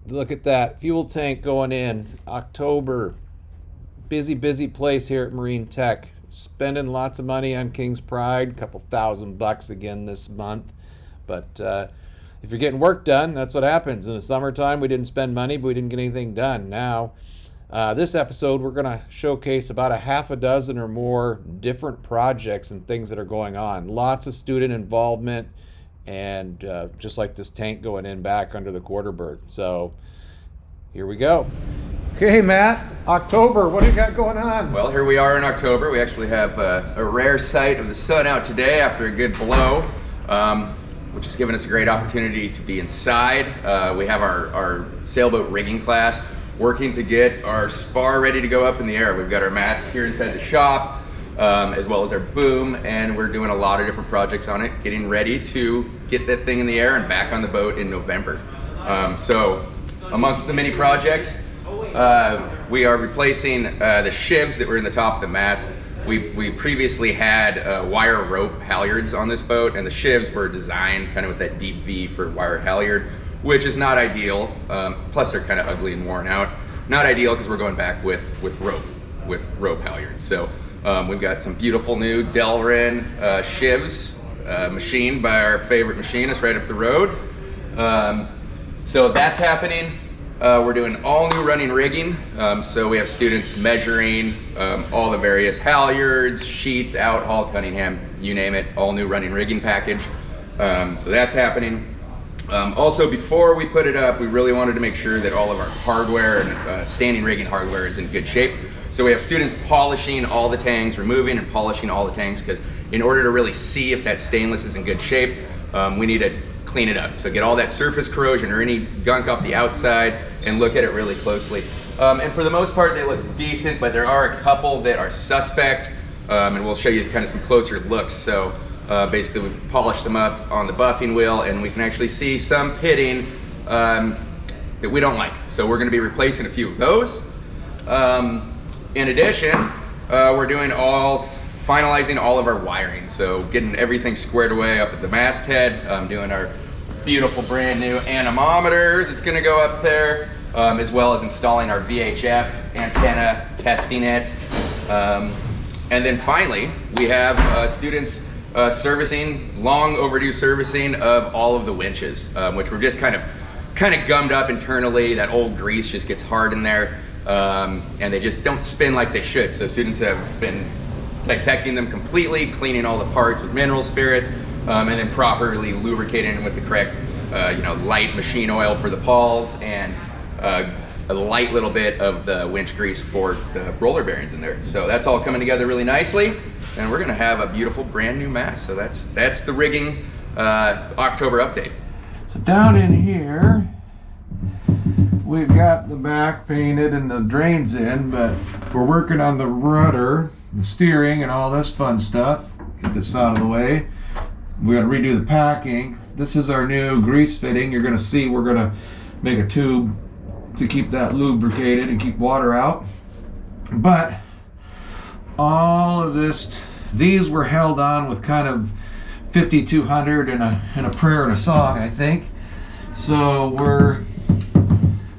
Look at that fuel tank going in October. Busy place here at Marine Tech. Spending lots of money on King's Pride, a couple $1,000 again this month. But if you're getting work done, that's what happens. In the summertime, we didn't spend money, but we didn't get anything done. Now, this episode, we're going to showcase about a half a dozen or more different projects and things that are going on. Lots of student involvement, and just like this tank going in back under the quarter berth. So here we go. Okay, Matt, October, what do you got going on? Well, here we are in October. We actually have a rare sight of the sun out today after a good blow, which has given us a great opportunity to be inside. We have our sailboat rigging class working to get our spar ready to go up in the air. We've got our mast here inside the shop, as well as our boom, and we're doing a lot of different projects on it, getting ready to get that thing in the air and back on the boat in November. So amongst the many projects, we are replacing the shivs that were in the top of the mast. We previously had wire rope halyards on this boat, and the shivs were designed kind of with that deep V for wire halyard, which is not ideal. Plus they're kind of ugly and worn out. Not ideal because we're going back with rope halyards. So we've got some beautiful new Delrin shivs machined by our favorite machinist right up the road. So that's happening. We're doing all new running rigging. So we have students measuring all the various halyards, sheets, out, Hall, Cunningham, you name it, all new running rigging package. So that's happening. Also, before we put it up, we really wanted to make sure that all of our hardware and standing rigging hardware is in good shape. So we have students polishing all the tanks, removing and polishing all the tanks, because in order to really see if that stainless is in good shape, we need to clean it up. So get all that surface corrosion or any gunk off the outside and look at it really closely. And for the most part, they look decent, but there are a couple that are suspect, and we'll show you kind of some closer looks. So basically we've polished them up on the buffing wheel, and we can actually see some pitting that we don't like. So we're gonna be replacing a few of those. In addition, we're finalizing all of our wiring. So getting everything squared away up at the masthead, doing our beautiful brand new anemometer that's gonna go up there, as well as installing our VHF antenna, testing it. And then finally, we have students servicing, long overdue servicing of all of the winches, which were just kind of gummed up internally. That old grease just gets hard in there, and they just don't spin like they should. So students have been dissecting them completely, cleaning all the parts with mineral spirits, and then properly lubricating them with the correct, light machine oil for the pawls, and a light little bit of the winch grease for the roller bearings in there. So that's all coming together really nicely, and we're gonna have a beautiful brand new mast. So that's the rigging October update. So down in here, we've got the back painted and the drains in, but we're working on the rudder, the steering, and all this fun stuff. Get this out of the way. We gotta redo the packing. This is our new grease fitting. You're gonna see we're gonna make a tube to keep that lubricated and keep water out. But all of this, these were held on with kind of 5200 and a prayer and a song, I think. So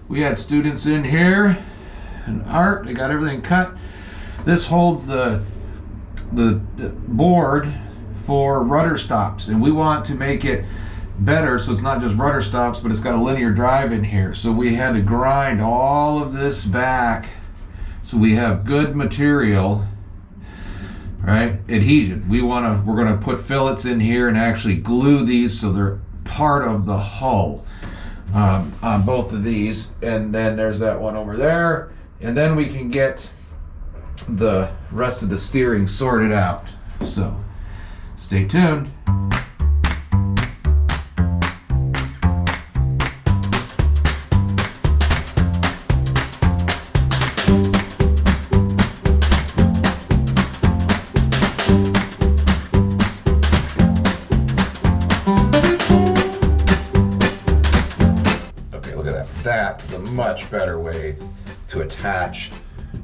we had students in here and art. They got everything cut. This holds the board for rudder stops, and we want to make it better so it's not just rudder stops, but it's got a linear drive in here. So we had to grind all of this back so we have good material, right? Adhesion. We're gonna put fillets in here and actually glue these so they're part of the hull on both of these. And then there's that one over there, and then we can get the rest of the steering sorted out. So stay tuned. Okay, look at that. That's a much better way to attach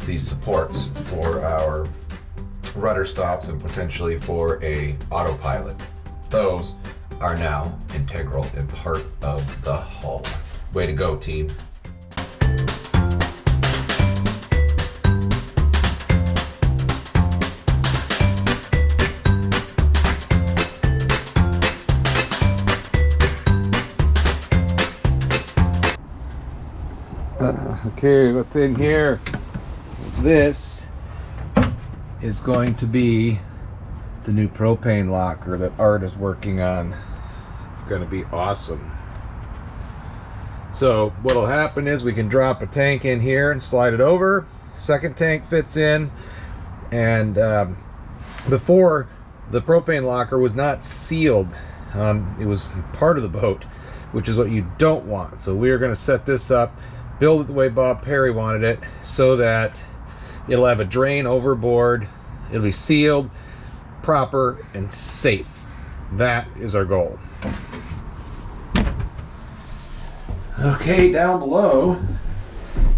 these supports for our rudder stops and potentially for a autopilot. Those are now integral and part of the hull. Way to go, team. Okay, what's in here? This is going to be the new propane locker that Art is working on. It's going to be awesome. So what'll happen is we can drop a tank in here and slide it over. Second tank fits in, and before, the propane locker was not sealed. It was part of the boat, which is what you don't want. So we are going to set this up, build it the way Bob Perry wanted it, so that it'll have a drain overboard, it'll be sealed, proper, and safe. That is our goal. Okay, down below,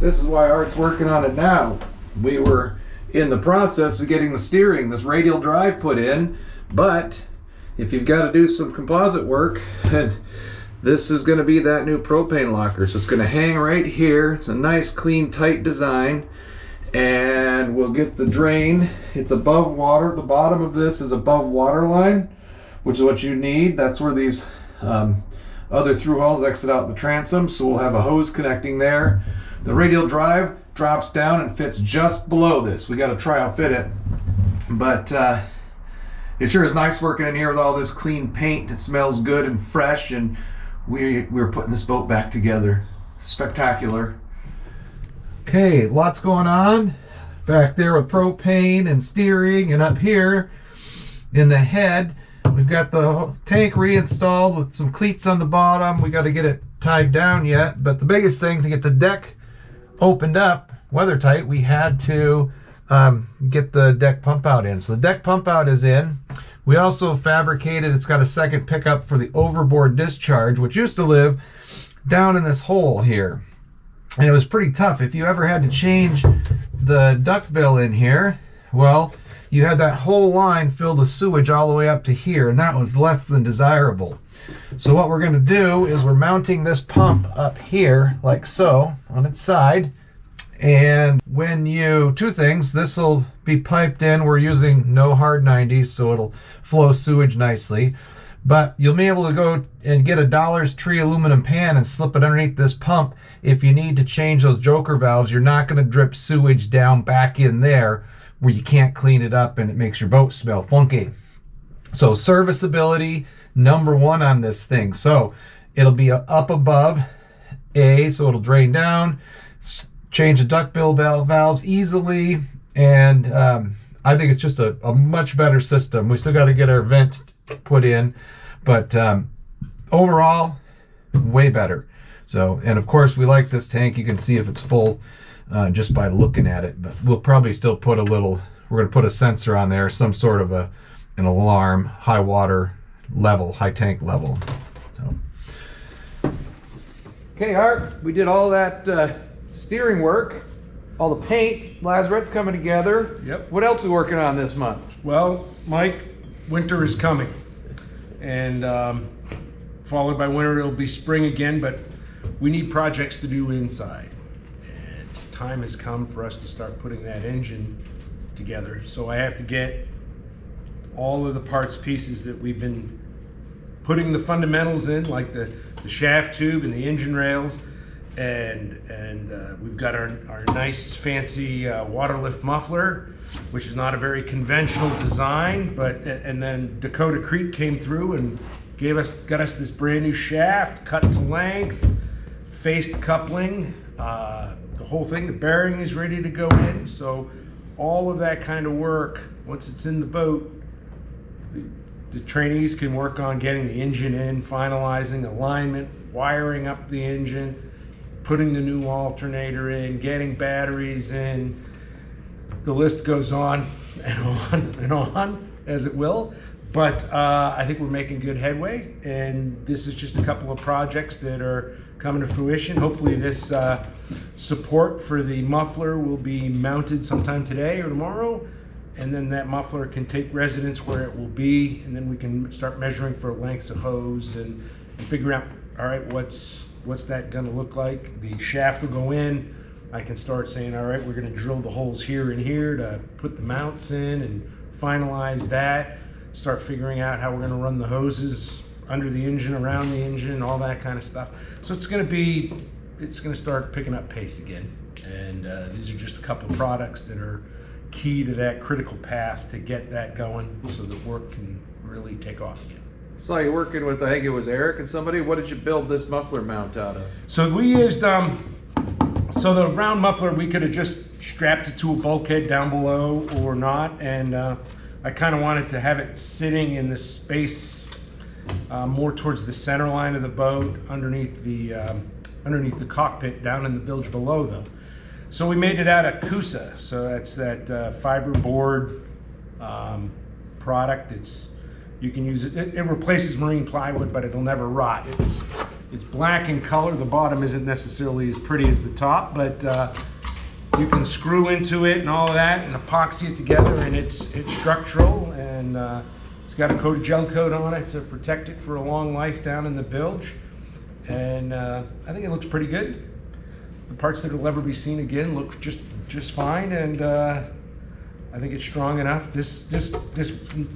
this is why Art's working on it now. We were in the process of getting the steering, this radial drive put in, but if you've got to do some composite work, this is going to be that new propane locker. So it's going to hang right here. It's a nice, clean, tight design, and we'll get the drain. It's above water. The bottom of this is above water line, which is what you need. That's where these other through hulls exit out the transom, so we'll have a hose connecting there. The radial drive drops down and fits just below this. We got to try out fit it, but it sure is nice working in here with all this clean paint. It smells good and fresh, and we're putting this boat back together. Spectacular. Okay, lots going on back there with propane and steering, and up here in the head we've got the tank reinstalled with some cleats on the bottom. We got to get it tied down yet, but the biggest thing, to get the deck opened up weather tight, we had to get the deck pump out in. So the deck pump out is in. We also fabricated, it's got a second pickup for the overboard discharge, which used to live down in this hole here, and it was pretty tough. If you ever had to change the duckbill in here, well, you had that whole line filled with sewage all the way up to here, and that was less than desirable. So what we're going to do is we're mounting this pump up here like so on its side, and when you, two things, this will be piped in. We're using no hard 90s, so it'll flow sewage nicely, but you'll be able to go and get a Dollar Tree aluminum pan and slip it underneath this pump. If you need to change those joker valves, you're not going to drip sewage down back in there where you can't clean it up and it makes your boat smell funky. So serviceability #1 on this thing. So it'll be up above so it'll drain down, change the duckbill valves easily, and I think it's just a much better system. We still got to get our vent put in, but overall, way better. So, and of course we like this tank. You can see if it's full just by looking at it, but we'll probably still put we're going to put a sensor on there, some sort of an alarm, high water level, high tank level. So, okay, Art, we did all that steering work, all the paint, lazarette's coming together. Yep. What else are we working on this month? Well, Mike, winter is coming, and followed by winter it'll be spring again, but we need projects to do inside, and time has come for us to start putting that engine together. So I have to get all of the parts pieces that we've been putting the fundamentals in, like the shaft tube and the engine rails, and we've got our nice fancy water lift muffler, which is not a very conventional design, but and then Dakota Creek came through and got us this brand new shaft, cut to length, faced coupling, the whole thing. The bearing is ready to go in. So all of that kind of work, once it's in the boat, the trainees can work on getting the engine in, finalizing alignment, wiring up the engine, putting the new alternator in, getting batteries in. The list goes on and on and on, as it will. But I think we're making good headway, and this is just a couple of projects that are coming to fruition. Hopefully this support for the muffler will be mounted sometime today or tomorrow, and then that muffler can take residence where it will be, and then we can start measuring for lengths of hose and figure out, all right, what's that gonna look like. The shaft will go in. I can start saying, all right, we're gonna drill the holes here and here to put the mounts in and finalize that. Start figuring out how we're gonna run the hoses under the engine, around the engine, all that kind of stuff. So it's gonna be it's going to start picking up pace again. And these are just a couple of products that are key to that critical path to get that going so that work can really take off again. Saw you working with, I think it was Eric and somebody. What did you build this muffler mount out of? So we used, so the round muffler, we could have just strapped it to a bulkhead down below or not. And I kind of wanted to have it sitting in the space more towards the center line of the boat, underneath the cockpit, down in the bilge below though. So we made it out of Kusa. So that's that fiber board product. You can use it. It replaces marine plywood, but it'll never rot. It's black in color. The bottom isn't necessarily as pretty as the top, but you can screw into it and all of that and epoxy it together, and it's structural, and it's got a coat of gel coat on it to protect it for a long life down in the bilge. And I think it looks pretty good. The parts that will ever be seen again look just fine, and I think it's strong enough. This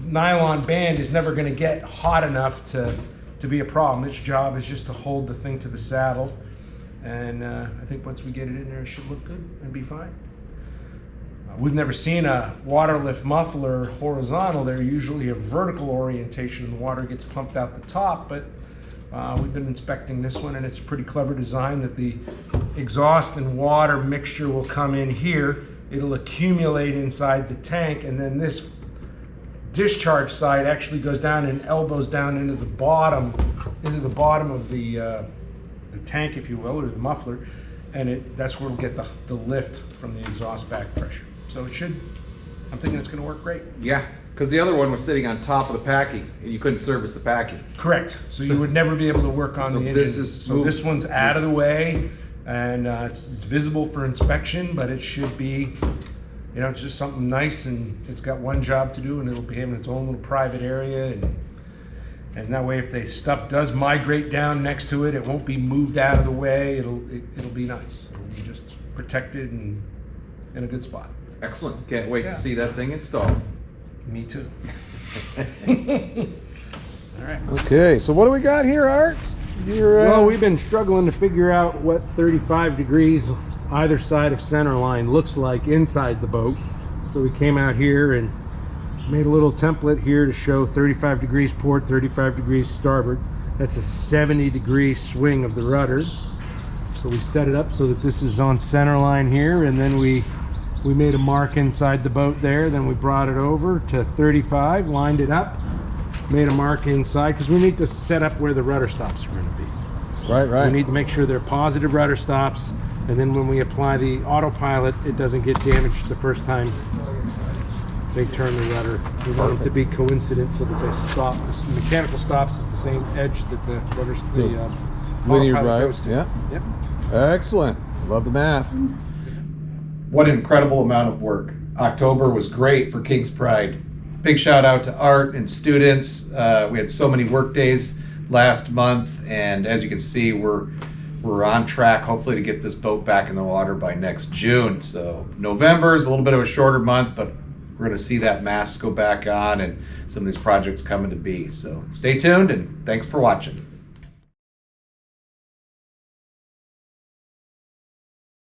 nylon band is never going to get hot enough to be a problem. Its job is just to hold the thing to the saddle, and I think once we get it in there, it should look good and be fine. We've never seen a water lift muffler horizontal. They're usually a vertical orientation, and the water gets pumped out the top, but we've been inspecting this one, and it's a pretty clever design that the exhaust and water mixture will come in here. It'll accumulate inside the tank, and then this discharge side actually goes down and elbows down into the bottom of the tank, if you will, or the muffler, and that's where we'll get the lift from the exhaust back pressure. So I'm thinking it's going to work great. Yeah, because the other one was sitting on top of the packing, and you couldn't service the packing. Correct. So you would never be able to work on the engine. This one's out of the way, and it's visible for inspection, but it should be, it's just something nice, and it's got one job to do, and it'll be in its own little private area, and that way, if the stuff does migrate down next to it, it won't be moved out of the way. It'll be nice. It'll be just protected and in a good spot. Excellent. Can't wait to see that thing installed. Me too. All right. Okay, so what do we got here, Art? Well, we've been struggling to figure out what 35 degrees either side of center line looks like inside the boat. So we came out here and made a little template here to show 35 degrees port, 35 degrees starboard. That's a 70-degree swing of the rudder. So we set it up so that this is on center line here, and then we made a mark inside the boat there. Then we brought it over to 35, lined it up, made a mark inside, because we need to set up where the rudder stops are going to be. Right. We need to make sure they're positive rudder stops, and then when we apply the autopilot, it doesn't get damaged the first time they turn the rudder. We want them to be coincident so that they stop. The mechanical stops is the same edge that the rudder, the linear autopilot drive goes to. Yeah. Yep. Excellent. Love the math. What an incredible amount of work. October was great for King's Pride. Big shout out to Art and students. We had so many work days last month, and as you can see, we're on track hopefully to get this boat back in the water by next June. So November is a little bit of a shorter month, but we're going to see that mast go back on and some of these projects coming to be. So stay tuned, and thanks for watching.